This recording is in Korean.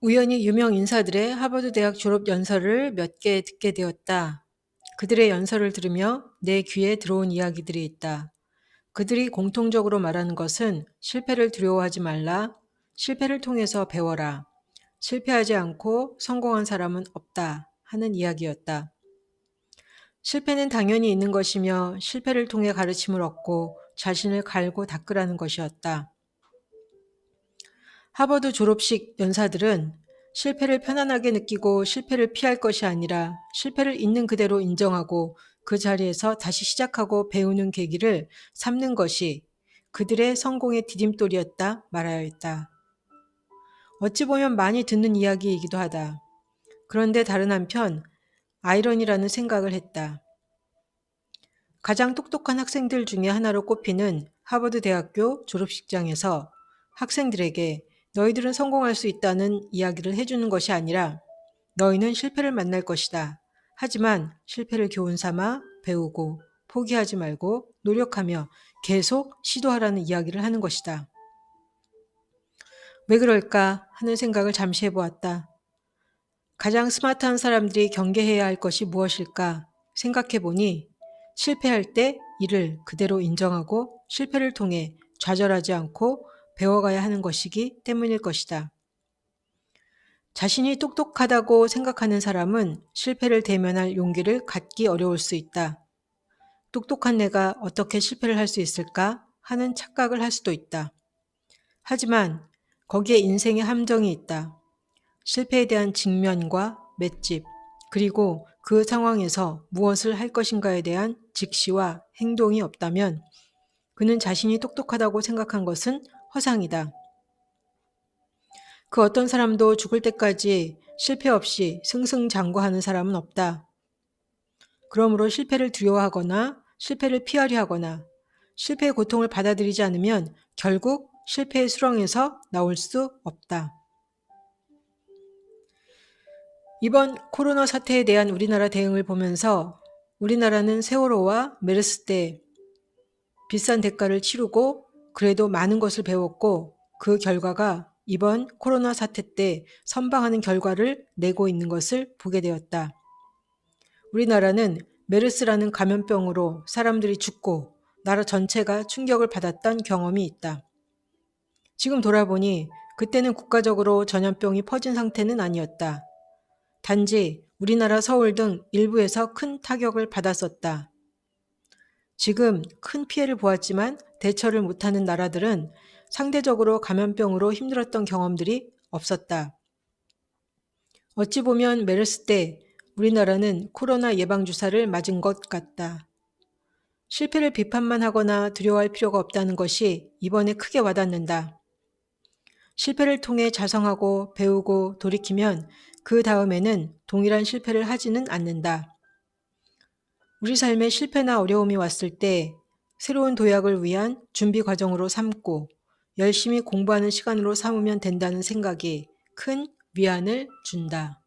우연히 유명 인사들의 하버드 대학 졸업 연설을 몇 개 듣게 되었다. 그들의 연설을 들으며 내 귀에 들어온 이야기들이 있다. 그들이 공통적으로 말하는 것은 실패를 두려워하지 말라, 실패를 통해서 배워라, 실패하지 않고 성공한 사람은 없다 하는 이야기였다. 실패는 당연히 있는 것이며 실패를 통해 가르침을 얻고 자신을 갈고 닦으라는 것이었다. 하버드 졸업식 연사들은 실패를 편안하게 느끼고 실패를 피할 것이 아니라 실패를 있는 그대로 인정하고 그 자리에서 다시 시작하고 배우는 계기를 삼는 것이 그들의 성공의 디딤돌이었다 말하여 했다. 어찌 보면 많이 듣는 이야기이기도 하다. 그런데 다른 한편 아이러니라는 생각을 했다. 가장 똑똑한 학생들 중에 하나로 꼽히는 하버드 대학교 졸업식장에서 학생들에게 너희들은 성공할 수 있다는 이야기를 해주는 것이 아니라 너희는 실패를 만날 것이다. 하지만 실패를 교훈 삼아 배우고 포기하지 말고 노력하며 계속 시도하라는 이야기를 하는 것이다. 왜 그럴까 하는 생각을 잠시 해보았다. 가장 스마트한 사람들이 경계해야 할 것이 무엇일까 생각해보니 실패할 때 이를 그대로 인정하고 실패를 통해 좌절하지 않고 배워가야 하는 것이기 때문일 것이다. 자신이 똑똑하다고 생각하는 사람은 실패를 대면할 용기를 갖기 어려울 수 있다. 똑똑한 내가 어떻게 실패를 할 수 있을까 하는 착각을 할 수도 있다. 하지만 거기에 인생의 함정이 있다. 실패에 대한 직면과 맷집, 그리고 그 상황에서 무엇을 할 것인가에 대한 직시와 행동이 없다면 그는 자신이 똑똑하다고 생각한 것은 허상이다. 그 어떤 사람도 죽을 때까지 실패 없이 승승장구하는 사람은 없다. 그러므로 실패를 두려워하거나 실패를 피하려 하거나 실패의 고통을 받아들이지 않으면 결국 실패의 수렁에서 나올 수 없다. 이번 코로나 사태에 대한 우리나라 대응을 보면서 우리나라는 세월호와 메르스 때 비싼 대가를 치르고 그래도 많은 것을 배웠고 그 결과가 이번 코로나 사태 때 선방하는 결과를 내고 있는 것을 보게 되었다. 우리나라는 메르스라는 감염병으로 사람들이 죽고 나라 전체가 충격을 받았던 경험이 있다. 지금 돌아보니 그때는 국가적으로 전염병이 퍼진 상태는 아니었다. 단지 우리나라 서울 등 일부에서 큰 타격을 받았었다. 지금 큰 피해를 보았지만 대처를 못하는 나라들은 상대적으로 감염병으로 힘들었던 경험들이 없었다. 어찌 보면 메르스 때 우리나라는 코로나 예방주사를 맞은 것 같다. 실패를 비판만 하거나 두려워할 필요가 없다는 것이 이번에 크게 와닿는다. 실패를 통해 자성하고 배우고 돌이키면 그 다음에는 동일한 실패를 하지는 않는다. 우리 삶에 실패나 어려움이 왔을 때 새로운 도약을 위한 준비 과정으로 삼고 열심히 공부하는 시간으로 삼으면 된다는 생각이 큰 위안을 준다.